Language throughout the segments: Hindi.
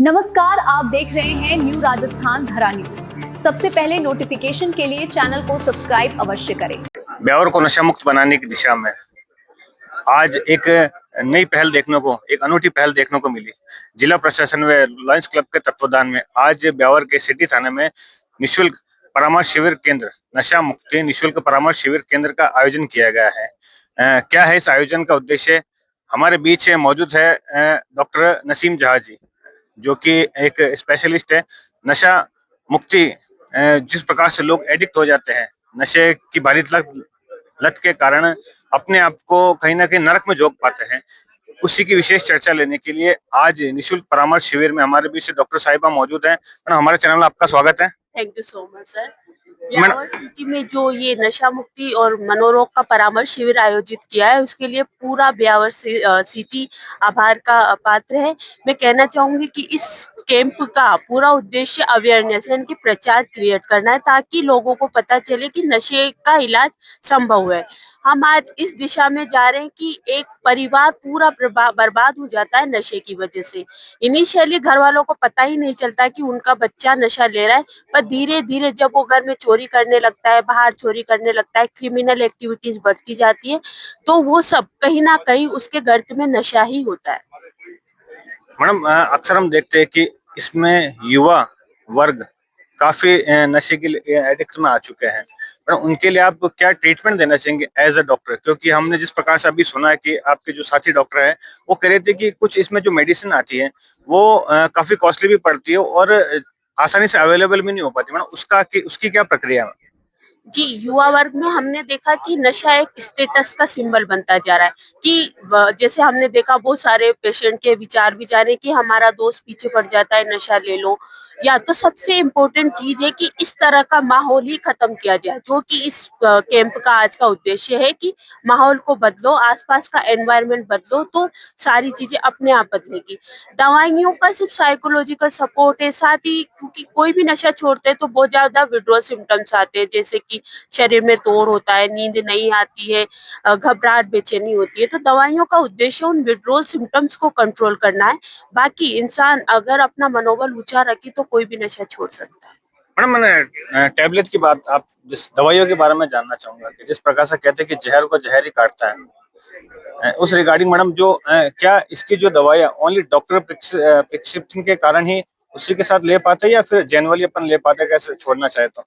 नमस्कार, आप देख रहे हैं न्यू राजस्थान धरा न्यूज। सबसे पहले नोटिफिकेशन के लिए चैनल को सब्सक्राइब अवश्य करें। ब्यावर को नशा मुक्त बनाने की दिशा में आज एक नई पहल एक अनूठी पहल देखने को मिली। जिला प्रशासन व लॉयंस क्लब के तत्वाधान में आज ब्यावर के सिटी थाने में निःशुल्क परामर्श शिविर केंद्र नशा मुक्ति निःशुल्क परामर्श शिविर केंद्र का आयोजन किया गया है। क्या है इस आयोजन का उद्देश्य? हमारे बीच मौजूद है डॉक्टर नसीम जहा जी, जो कि एक स्पेशलिस्ट है नशा मुक्ति। जिस प्रकार से लोग एडिक्ट हो जाते हैं नशे की भारी लत के कारण, अपने आप को कहीं ना कहीं नरक में झोंक पाते हैं, उसी की विशेष चर्चा लेने के लिए आज निःशुल्क परामर्श शिविर में हमारे बीच डॉक्टर साहिबा मौजूद हैं। हमारे चैनल में आपका स्वागत है। Thank you so much sir. Beawar city में जो ये नशा मुक्ति और मनोरोग का परामर्श शिविर आयोजित किया है, उसके लिए पूरा ब्यावर सिटी आभार का पात्र है। मैं कहना चाहूंगी कि इस कैंप का पूरा उद्देश्य अवेयरनेस यानी कि प्रचार क्रिएट करना है, ताकि लोगों को पता चले कि नशे का इलाज संभव है। हम आज इस दिशा में जा रहे हैं कि एक परिवार पूरा बर्बाद हो जाता है नशे की वजह से। इनिशियली घर वालों को पता ही नहीं चलता कि उनका बच्चा नशा ले रहा है, पर धीरे धीरे जब वो घर में चोरी करने लगता है, बाहर चोरी करने लगता है, क्रिमिनल एक्टिविटीज बढ़ती जाती है, तो वो सब कहीं ना कहीं उसके गर्त में नशा ही होता है। मैडम, अक्सर हम देखते हैं कि इसमें युवा वर्ग काफी नशे के एडिक्ट में आ चुके हैं। उनके लिए आप क्या ट्रीटमेंट देना चाहेंगे एज अ डॉक्टर? क्योंकि हमने जिस प्रकार से अभी सुना है कि आपके जो साथी डॉक्टर है वो कह रहे थे कि कुछ इसमें जो मेडिसिन आती है वो काफी कॉस्टली भी पड़ती है और आसानी से अवेलेबल भी नहीं हो पाती। मतलब उसकी क्या प्रक्रिया है? जी, युवा वर्ग में हमने देखा कि नशा एक स्टेटस का सिंबल बनता जा रहा है कि जैसे हमने देखा बहुत सारे पेशेंट के विचार भी जा रहे हैं कि हमारा दोस्त पीछे पड़ जाता है, नशा ले लो। या तो सबसे इम्पोर्टेंट चीज है कि इस तरह का माहौल ही खत्म किया जाए, जो कि इस कैंप का आज का उद्देश्य है कि माहौल को बदलो, आसपास का एनवायरनमेंट बदलो, तो सारी चीजें अपने आप बदलेगी। दवाइयों का सिर्फ साइकोलॉजिकल सपोर्ट है, साथ ही क्योंकि कोई भी नशा छोड़ते हैं तो बहुत ज्यादा विड्रॉल सिम्टम्स आते हैं, जैसे कि शरीर में तोड़ होता है, नींद नहीं आती है, घबराहट, बेचैनी होती है। तो दवाइयों का उद्देश्य उन विड्रॉल सिम्टम्स को कंट्रोल करना है। बाकी इंसान अगर अपना मनोबल ऊंचा रखे तो कोई भी नशा छोड़ सकता है। मैडम, मैंने टैबलेट की बात, आप जिस दवाइयों के बारे में जानना चाहूंगा कि जिस प्रकार से कहते हैं कि जहर को जहर ही काटता है, उस रिगार्डिंग मैडम जो क्या इसकी जो दवाइयाँ ओनली डॉक्टर प्रिस्क्रिप्शन के कारण ही उसी के साथ ले पाते हैं या फिर जनरली अपन ले पाते हैं, कैसे छोड़ना चाहे तो?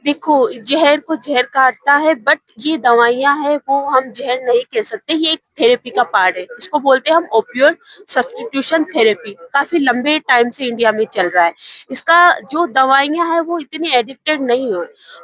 देखो, जहर को जहर काटता है, बट ये दवाइयां है वो हम जहर नहीं कह सकते, ये एक थेरेपी का पार्ट है। इसको बोलते हैं हम ओपियोइड सब्स्टिट्यूशन थेरेपी। काफी लंबे टाइम से इंडिया में चल रहा है। इसका जो दवाइयां है वो इतनी एडिक्टेड नहीं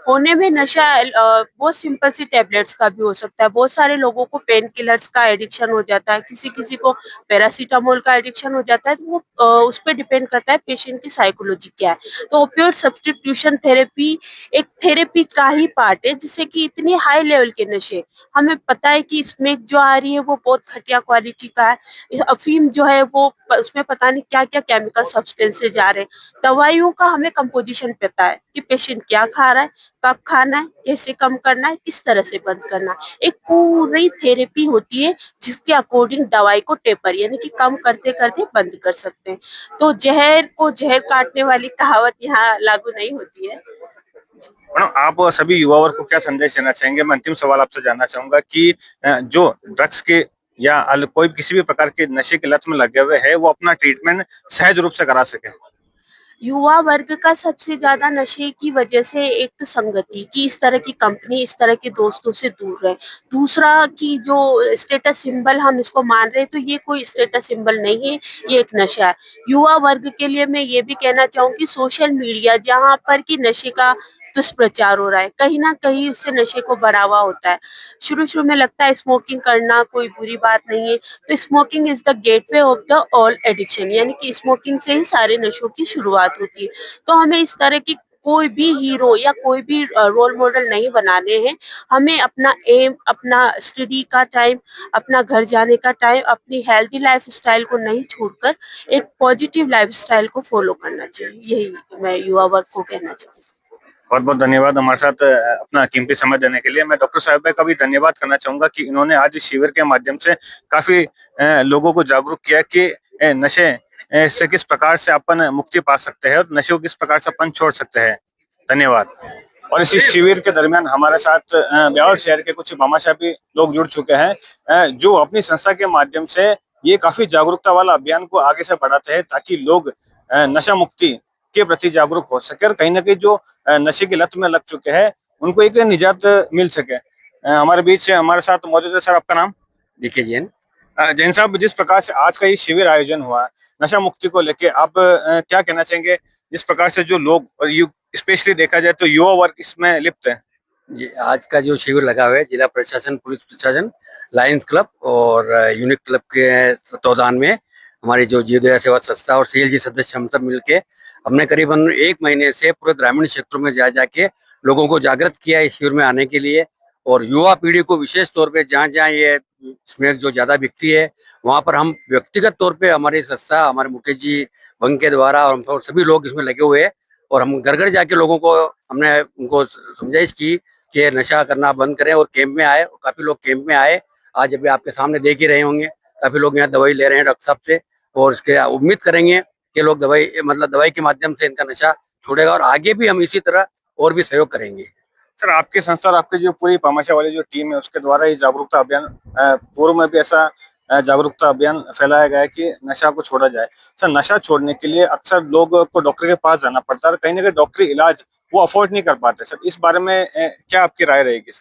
होने में नशा बहुत सिंपल सी टेबलेट्स का भी हो सकता है। बहुत सारे लोगों को पेन किलर्स का एडिक्शन हो जाता है, किसी किसी को पैरासीटामोल का एडिक्शन हो जाता है। तो वो उस पर डिपेंड करता है पेशेंट की साइकोलॉजी क्या है। तो ओपियोइड सब्स्टिट्यूशन थेरेपी एक थेरेपी का ही पार्ट है, जिससे कि इतनी हाई लेवल के नशे, हमें पता है कि स्मेक जो आ रही है वो बहुत घटिया क्वालिटी का है। अफीम जो है वो उसमें पता नहीं क्या क्या केमिकल सब्सटेंसेस जा रहे हैं। दवाइयों का हमें कंपोजिशन पता है कि पेशेंट क्या खा रहा है, कब खाना है, कैसे कम करना है, किस तरह से बंद करना है। एक पूरी थेरेपी होती है जिसके अकॉर्डिंग दवाई को टेपर यानी कि कम करते करते बंद कर सकते हैं। तो जहर को जहर काटने वाली कहावत यहाँ लागू नहीं होती है। मैडम, आप सभी युवा वर्ग को क्या संदेश देना चाहेंगे? मैं अंतिम सवाल आपसे जानना चाहूंगा कि जो ड्रग्स के या कोई किसी भी प्रकार के नशे की लत में लगे हुए हैं वो अपना ट्रीटमेंट सहज रूप से करा सके। युवा वर्ग का सबसे ज्यादा नशे की वजह से एक तो संगति कि इस तरह की कंपनी, इस तरह के दोस्तों से दूर रहे। दूसरा कि जो स्टेटस सिंबल हम इसको मान रहे हैं, तो ये कोई स्टेटस सिंबल नहीं है, ये एक नशा है। युवा वर्ग के लिए मैं ये भी कहना चाहूंगी, सोशल मीडिया जहाँ पर कि नशे का दुष्प्रचार हो रहा है, कहीं ना कहीं उससे नशे को बढ़ावा होता है। शुरू शुरू में लगता है स्मोकिंग करना कोई बुरी बात नहीं है, तो smoking is the gateway of the all addiction, यानी कि स्मोकिंग से ही सारे नशों की शुरुआत होती है। तो हमें इस तरह की कोई भी हीरो या कोई भी रोल मॉडल नहीं बनाने हैं। हमें अपना एम, अपना स्टडी का टाइम, अपना घर जाने का टाइम, अपनी हेल्दी लाइफ स्टाइल को नहीं छोड़कर एक पॉजिटिव लाइफ स्टाइल को फॉलो करना चाहिए। यही मैं युवा वर्ग को कहना चाहूँगी। बहुत बहुत धन्यवाद हमारे साथ अपना कीमती समय देने के लिए। मैं डॉक्टर साहिबा का भी धन्यवाद करना चाहूंगा कि इन्होंने आज इस शिविर के माध्यम से काफी लोगों को जागरूक किया कि नशे से किस प्रकार से अपन मुक्ति पा सकते हैं और नशे को किस प्रकार से अपन छोड़ सकते हैं। धन्यवाद। और इसी शिविर के दरमियान हमारे साथ ब्यावर शहर के कुछ भामाशाही लोग जुड़ चुके हैं, जो अपनी संस्था के माध्यम से ये काफी जागरूकता वाला अभियान को आगे से बढ़ाते हैं ताकि लोग नशा मुक्ति के प्रति जागरूक हो सके और कहीं ना कहीं जो नशे की लत में लग चुके हैं उनको एक निजात मिल सके। हमारे बीच हमारे साथ मौजूद है। सर, आपका नाम? डीके जैन। जैन साहब, जिस प्रकार से आज का ये शिविर आयोजन हुआ नशा मुक्ति को लेके, आप क्या कहना चाहेंगे? जिस प्रकार से जो लोग और स्पेशली देखा जाए तो युवा वर्ग इसमें लिप्त है। जी, आज का जो शिविर लगा हुआ है जिला प्रशासन, पुलिस प्रशासन, लायंस क्लब और यूनिक क्लब के तत्वावधान में हमारी जो जीवदया सेवा संस्था और सीएलजी सदस्य हम सब मिलके हमने करीबन 1 महीने से पूरे ग्रामीण क्षेत्रों में जाके लोगों को जागृत किया इस शिविर में आने के लिए। और युवा पीढ़ी को विशेष तौर पे जहाँ ये इसमें जो ज्यादा बिकती है वहाँ पर हम व्यक्तिगत तौर पे हमारी संस्था, हमारे मुकेश जी बंग के द्वारा और हम सभी लोग इसमें लगे हुए हैं। और हम घर घर जाके लोगों को हमने उनको समझाइश की कि नशा करना बंद करें और कैंप में आए। और काफी लोग कैंप में आए। आज अभी आपके सामने देख ही रहे होंगे, काफी लोग यहाँ दवाई ले रहे हैं डॉक्टर साहब से। और इसके उम्मीद करेंगे कि लोग दवाई के माध्यम से इनका नशा छोड़ेगा और आगे भी हम इसी तरह और भी सहयोग करेंगे। सर, आपकी संस्था और आपकी जो पूरी भामाशाह वाली जो टीम है उसके द्वारा ये जागरूकता अभियान, पूर्व में भी ऐसा जागरूकता अभियान फैलाया गया है कि नशा को छोड़ा जाए। सर, नशा छोड़ने के लिए अक्सर लोग को डॉक्टर के पास जाना पड़ता है, कहीं ना कहीं डॉक्टरी इलाज वो अफोर्ड नहीं कर पाते। सर, इस बारे में क्या आपकी राय रहेगी?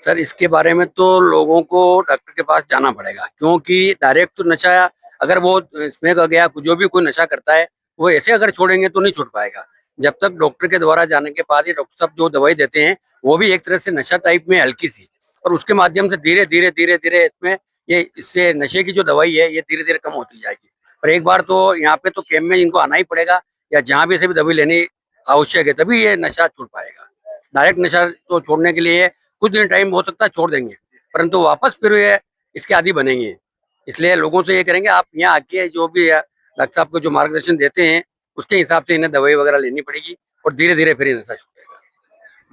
सर, इसके बारे में तो लोगों को डॉक्टर के पास जाना पड़ेगा, क्योंकि डायरेक्ट तो नशा अगर वो इसमें गया, जो भी कोई नशा करता है वो ऐसे अगर छोड़ेंगे तो नहीं छोड़ पाएगा। जब तक डॉक्टर के द्वारा जाने के बाद ही डॉक्टर साहब जो दवाई देते हैं वो भी एक तरह से नशा टाइप में हल्की सी, और उसके माध्यम से धीरे धीरे इसमें इससे नशे की जो दवाई है ये धीरे धीरे कम होती जाएगी। पर एक बार तो यहाँ पे तो कैंप में इनको आना ही पड़ेगा या जहाँ भी से भी दवाई लेनी आवश्यक है, तभी ये नशा छूट पाएगा। डायरेक्ट नशा तो छोड़ने के लिए कुछ दिन टाइम हो सकता है छोड़ देंगे, परंतु वापस फिर ये इसके आदी बनेंगे। इसलिए लोगों से ये करेंगे आप यहाँ आके जो भी डॉक्टर साहब को जो मार्गदर्शन देते हैं उसके हिसाब से इन्हें दवाई वगैरह लेनी पड़ेगी और धीरे धीरे फिर नशा छूटेगा।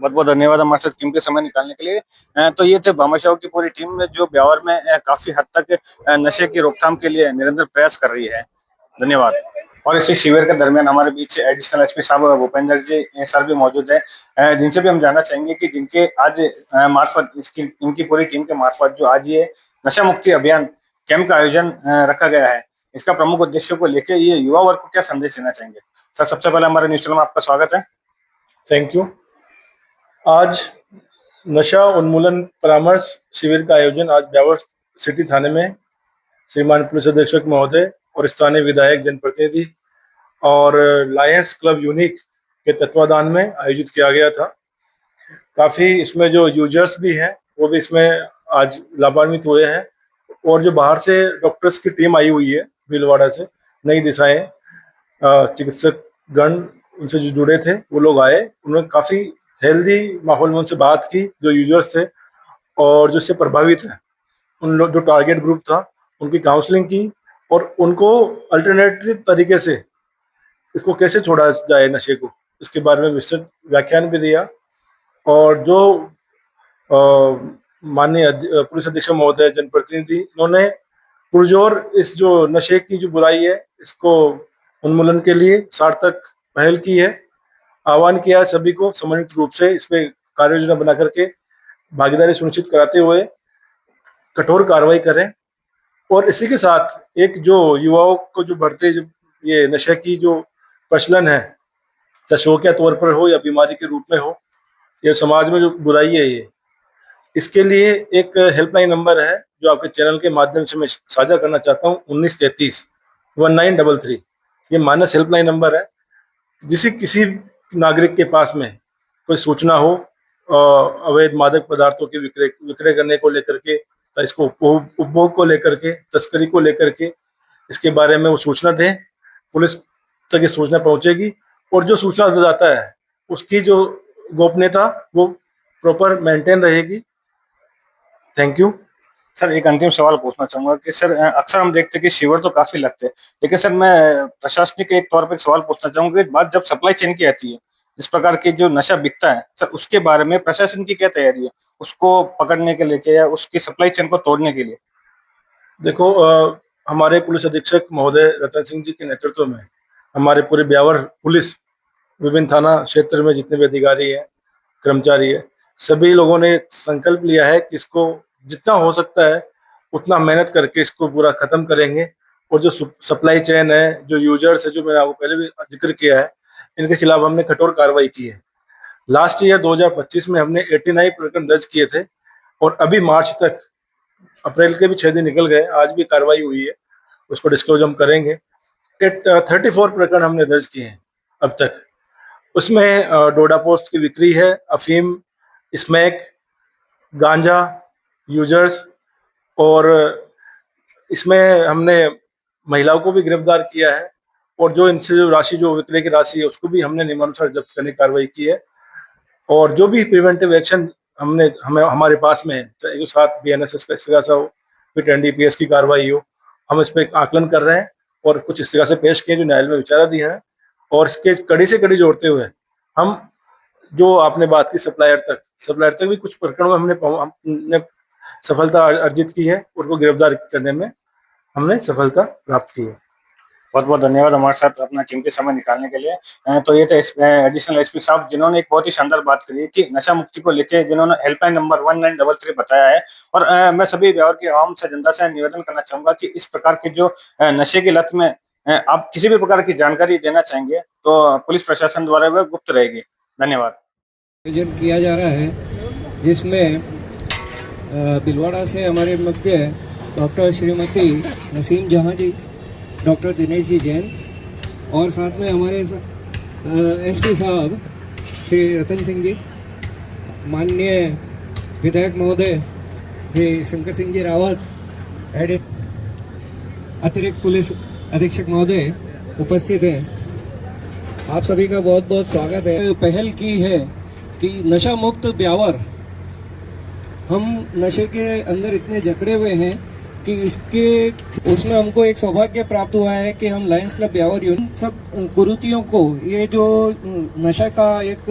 बहुत बहुत धन्यवाद हमारे साथ कीमती समय निकालने के लिए। तो ये थे भामाशाह की पूरी टीम में जो ब्यावर में काफी हद तक नशे की रोकथाम के लिए निरंतर प्रयास कर रही है। धन्यवाद। और इसी शिविर के दरमियान हमारे बीच एडिशनल एसपी साहब भूपेंद्र जी सर भी मौजूद है, जिनसे भी हम जानना चाहेंगे कि जिनके आज मार्फत इनकी पूरी टीम के मार्फत जो आज ये नशा मुक्ति अभियान कैंप का आयोजन रखा गया है, इसका प्रमुख उद्देश्य को लेकर ये युवा वर्ग को क्या संदेश देना चाहेंगे? सर, सबसे पहले हमारे न्यूज चैनल में आपका स्वागत है। Thank you. आज नशा उन्मूलन परामर्श शिविर का आयोजन आज ब्यावर सिटी थाने में श्रीमान पुलिस अधीक्षक महोदय और स्थानीय विधायक, जनप्रतिनिधि और लायंस क्लब यूनिक के तत्वाधान में आयोजित किया गया था। काफी इसमें जो यूजर्स भी हैं वो भी इसमें आज लाभान्वित हुए हैं और जो बाहर से डॉक्टर्स की टीम आई हुई है भीलवाड़ा से, नई दिशाएं चिकित्सक गण उनसे जो जुड़े थे वो लोग आए। उन्होंने काफी हेल्दी माहौल में उनसे बात की जो यूजर्स थे और जो इससे प्रभावित है उन लोग, जो टारगेट ग्रुप था, उनकी काउंसलिंग की और उनको अल्टरनेटिव तरीके से इसको कैसे छोड़ा जाए नशे को, इसके बारे में विस्तृत व्याख्यान भी दिया। और जो माननीय पुलिस अधीक्षक महोदय, जनप्रतिनिधि, इन्होंने पुरजोर इस जो नशे की जो बुराई है इसको उन्मूलन के लिए सार्थक पहल की है। आह्वान किया है सभी को समन्वित रूप से इस पे कार्य योजना बना करके भागीदारी सुनिश्चित कराते हुए कठोर कार्रवाई करें। और इसी के साथ एक जो युवाओं को जो बढ़ते जो ये नशे की जो प्रचलन है, चाहे शौकिया तौर पर हो या बीमारी के रूप में हो, ये समाज में जो बुराई है ये, इसके लिए एक हेल्पलाइन नंबर है जो आपके चैनल के माध्यम से मैं साझा करना चाहता हूँ, 1933 1933। ये मानस हेल्पलाइन नंबर है। किसी नागरिक के पास में कोई सूचना हो अवैध मादक पदार्थों के विक्रय करने को लेकर के, इसको उपभोग को लेकर के, तस्करी को लेकर के, इसके बारे में वो सूचना दें, पुलिस तक ये सूचना पहुंचेगी और जो सूचना जाता है उसकी जो गोपनीयता वो प्रॉपर मेंटेन रहेगी। Thank you. सर, एक अंतिम सवाल पूछना चाहूंगा कि सर अक्सर हम देखते हैं कि शिविर तो काफी लगते हैं, लेकिन सर मैं प्रशासनिक के एक तौर पर एक सवाल पूछना चाहूंगा कि बात जब सप्लाई चेन की आती है, जिस प्रकार की जो नशा बिकता है सर, उसके बारे में प्रशासन की क्या तैयारी है उसको पकड़ने के लिए या उसकी सप्लाई चेन को तोड़ने के लिए? देखो, हमारे पुलिस अधीक्षक महोदय रतन सिंह जी के नेतृत्व में हमारे पूरे ब्यावर पुलिस विभिन्न थाना क्षेत्र में जितने भी अधिकारी हैं, कर्मचारी है, सभी लोगों ने संकल्प लिया है कि इसको जितना हो सकता है उतना मेहनत करके इसको पूरा खत्म करेंगे। और जो सप्लाई चेन है, जो यूजर्स है, जो मैंने आपको पहले भी जिक्र किया है, इनके खिलाफ हमने कठोर कार्रवाई की है। लास्ट ईयर 2025 में हमने 89 प्रकरण दर्ज किए थे और अभी मार्च तक, अप्रैल के भी 6 दिन निकल गए, आज भी कार्रवाई हुई है, उसको डिस्क्लोज हम करेंगे। 34 प्रकरण हमने दर्ज किए हैं अब तक। उसमें डोडा पोस्ट की बिक्री है, अफीम, स्मैक, गांजा, यूजर्स, और इसमें हमने महिलाओं को भी गिरफ्तार किया है और जो इनसे जो राशि, जो विक्रय की राशि है, उसको भी हमने नियमानुसार जब्त करने की कार्रवाई की है। और जो भी प्रिवेंटिव एक्शन हमें हमारे पास में है, चाहे जो साथ BNSS का इस्तेगासा हो, फिर NDPS की कार्रवाई हो, हम इस पर आकलन कर रहे हैं और कुछ इस्तेगासे पेश किए जो न्यायालय में विचारा दिए हैं। और इसके कड़ी से कड़ी जोड़ते हुए हम, जो आपने बात की सप्लायर तक भी कुछ प्रकरणों में हमने सफलता अर्जित की है, उनको गिरफ्तार करने में हमने सफलता प्राप्त की है। बहुत बहुत धन्यवाद हमारे साथ अपना कीमती समय निकालने के लिए। तो ये थे एडिशनल एसपी साहब, जिन्होंने एक बहुत ही शानदार बात करी है कि नशा मुक्ति को लेके, जिन्होंने हेल्पलाइन नंबर 1933 बताया है। और मैं सभी ब्यावर की आवाम से, जनता से निवेदन करना चाहूंगा कि इस प्रकार की जो नशे की लत में आप किसी भी प्रकार की जानकारी देना चाहेंगे तो पुलिस प्रशासन द्वारा वह गुप्त रहेगी। धन्यवाद। आयोजन किया जा रहा है, जिसमें बिलवाड़ा से हमारे मध्य डॉक्टर श्रीमती नसीम जहां जी, डॉक्टर दिनेश जी जैन, और साथ में हमारे एसपी साहब श्री रतन सिंह जी, माननीय विधायक महोदय श्री शंकर सिंह जी रावत, अतिरिक्त पुलिस अधीक्षक महोदय उपस्थित हैं। आप सभी का बहुत बहुत स्वागत है। पहल की है कि नशा मुक्त ब्यावर, हम नशे के अंदर इतने जकड़े हुए हैं कि उसमें हमको एक सौभाग्य प्राप्त हुआ है कि हम लायंस क्लब ब्यावर यूनियन सब कुरीतियों को, ये जो नशा का एक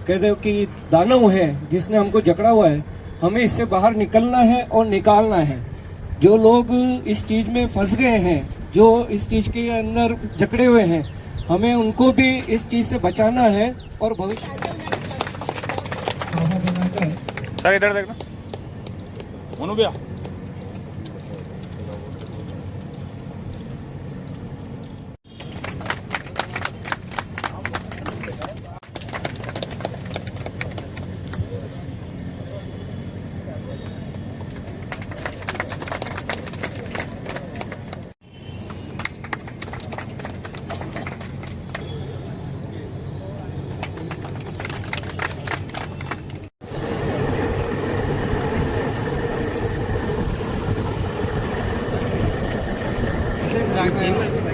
कह दो कि दानव है जिसने हमको जकड़ा हुआ है, हमें इससे बाहर निकलना है और निकालना है। जो लोग इस चीज में फंस गए हैं, जो इस चीज के अंदर जकड़े हुए हैं, हमें उनको भी इस चीज से बचाना है और भविष्य सर इधर देखना मोनू भैया। Gracias.